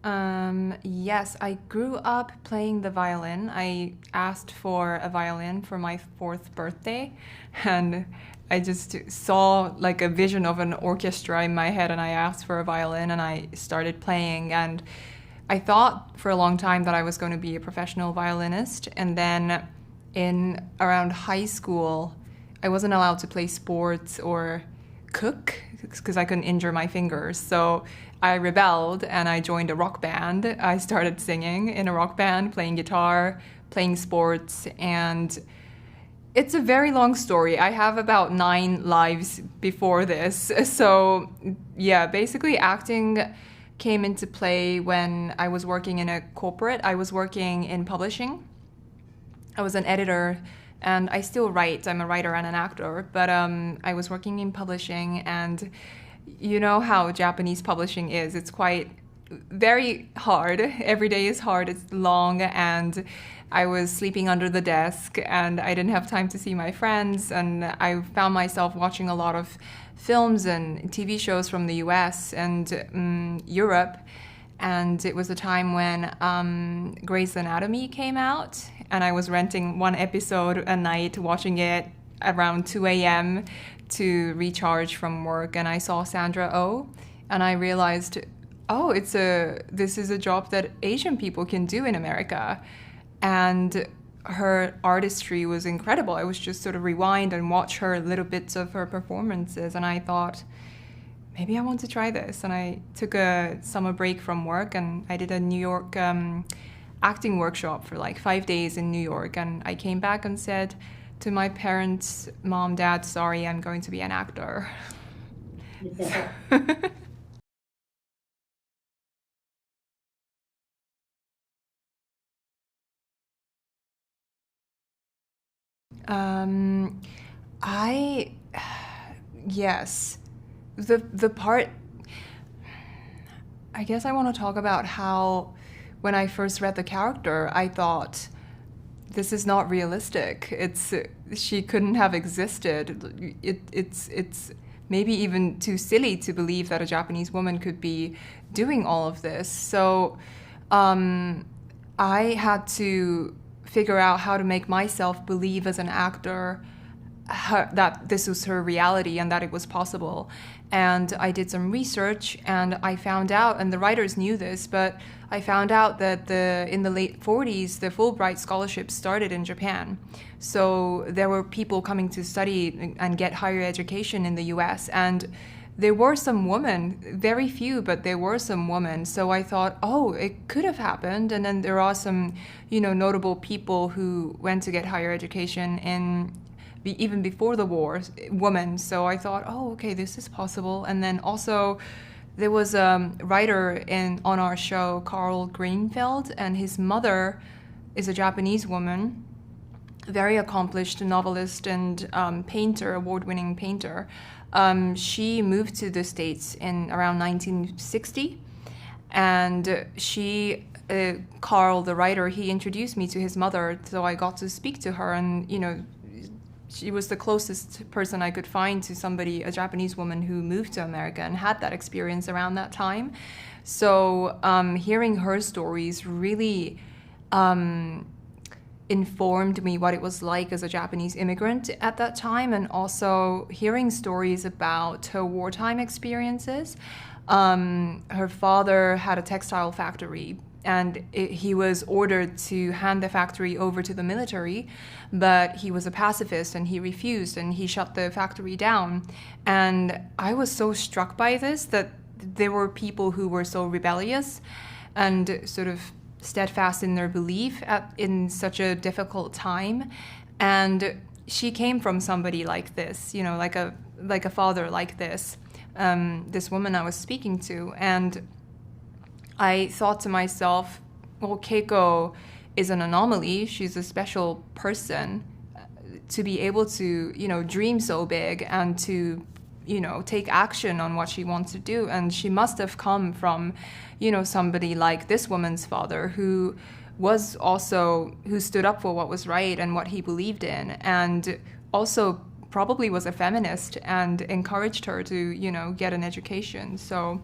Yes, I grew up playing the violin. I asked for a violin for my fourth birthday, and I just saw like a vision of an orchestra in my head, and I asked for a violin, and I started playing. And I thought for a long time that I was going to be a professional violinist, and then in around high school, I wasn't allowed to play sports or cook because I couldn't injure my fingers. So I rebelled and I joined a rock band. I started singing in a rock band, playing guitar, playing sports, and it's a very long story. I have about 9 lives before this. So yeah, basically acting came into play when I was working in a corporate. I was working in publishing. I was an editor, and I still write. I'm a writer and an actor, but I was working in publishing, and you know how Japanese publishing is. It's quite very hard. Every day is hard. It's long, and I was sleeping under the desk, and I didn't have time to see my friends, and I found myself watching a lot of films and TV shows from the US and Europe. And it was a time when Grey's Anatomy came out, and I was renting one episode a night, watching it around 2 a.m. to recharge from work. And I saw Sandra Oh, and I realized, oh, this is a job that Asian people can do in America. And her artistry was incredible. I was just sort of rewind and watch her little bits of her performances, and I thought, maybe I want to try this. And I took a summer break from work, and I did a New York acting workshop for like 5 days in New York. And I came back and said to my parents, Mom, Dad, sorry, I'm going to be an actor. Yeah. um, I, yes, the part, I guess I want to talk about how when I first read the character, I thought, this is not realistic. She couldn't have existed. It's maybe even too silly to believe that a Japanese woman could be doing all of this. So I had to figure out how to make myself believe as an actor that this was her reality and that it was possible. And I did some research, and I found out, and the writers knew this, but I found out that in the late 40s, the Fulbright scholarship started in Japan. So there were people coming to study and get higher education in the US, and there were some women, very few, but there were some women. So I thought, oh, it could have happened. And then there are some, notable people who went to get higher education even before the war, women. So I thought, oh, okay, this is possible. And then also there was a writer on our show, Carl Greenfeld, and his mother is a Japanese woman, very accomplished novelist and painter, award-winning painter. She moved to the States in around 1960, and Carl, the writer, he introduced me to his mother, so I got to speak to her, and she was the closest person I could find to somebody, a Japanese woman who moved to America and had that experience around that time. So hearing her stories really informed me what it was like as a Japanese immigrant at that time, and also hearing stories about her wartime experiences. Her father had a textile factory, and he was ordered to hand the factory over to the military, but he was a pacifist and he refused, and he shut the factory down. And I was so struck by this, that there were people who were so rebellious and sort of steadfast in their belief in such a difficult time. And she came from somebody like this, like a father like this woman I was speaking to. And I thought to myself, well, Keiko is an anomaly. She's a special person to be able to, dream so big and to, take action on what she wants to do. And she must have come from, somebody like this woman's father, who stood up for what was right and what he believed in, and also probably was a feminist and encouraged her to, get an education. So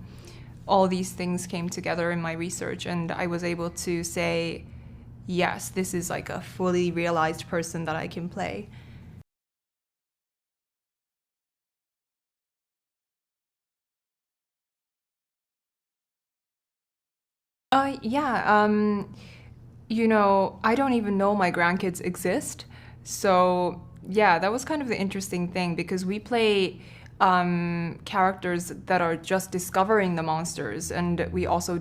all these things came together in my research, and I was able to say, yes, this is like a fully realized person that I can play. Yeah, I don't even know my grandkids exist. So, yeah, that was kind of the interesting thing because we play characters that are just discovering the monsters, and I also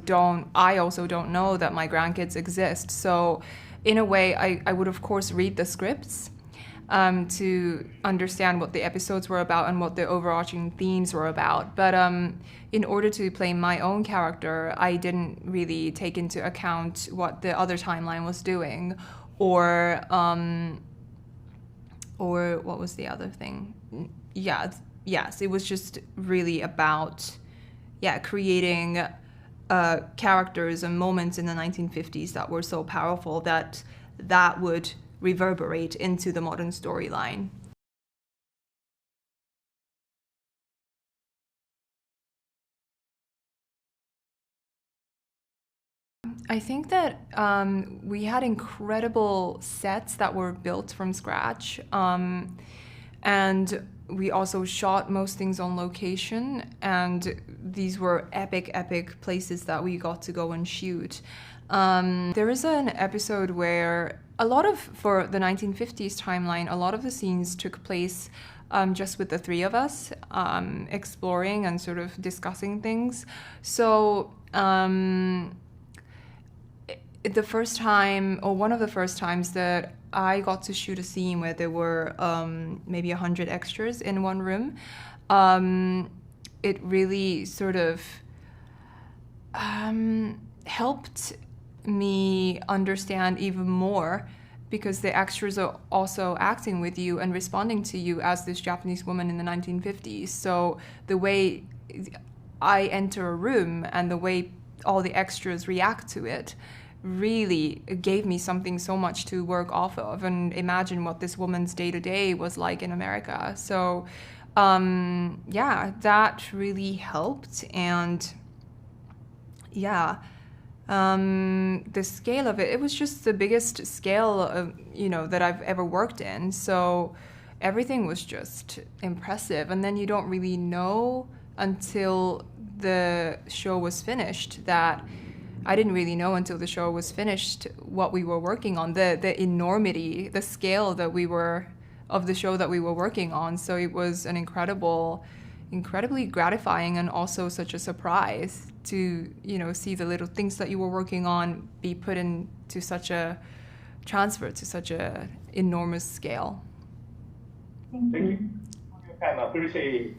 don't know that my grandkids exist. So, in a way, I would, of course, read the scripts to understand what the episodes were about and what the overarching themes were about. But in order to play my own character, I didn't really take into account what the other timeline was doing, or what was the other thing? Yes, it was just really about creating characters and moments in the 1950s that were so powerful that would reverberate into the modern storyline. I think that we had incredible sets that were built from scratch, and we also shot most things on location, and these were epic places that we got to go and shoot. There is an episode where for the 1950s timeline, a lot of the scenes took place just with the three of us, exploring and sort of discussing things. So the first time, or one of the first times that I got to shoot a scene where there were maybe 100 extras in one room, it really sort of helped me understand even more, because the extras are also acting with you and responding to you as this Japanese woman in the 1950s. So the way I enter a room and the way all the extras react to it really gave me something so much to work off of and imagine what this woman's day-to-day was like in America. So that really helped. And the scale of it was just the biggest scale of, that I've ever worked in. So everything was just impressive. And then you don't really know until the show was finished that I didn't really know until the show was finished what we were working on, the enormity, the scale of the show that we were working on. So it was an incredibly gratifying and also such a surprise to, see the little things that you were working on be put into transferred to such a enormous scale. Thank you for your time. I appreciate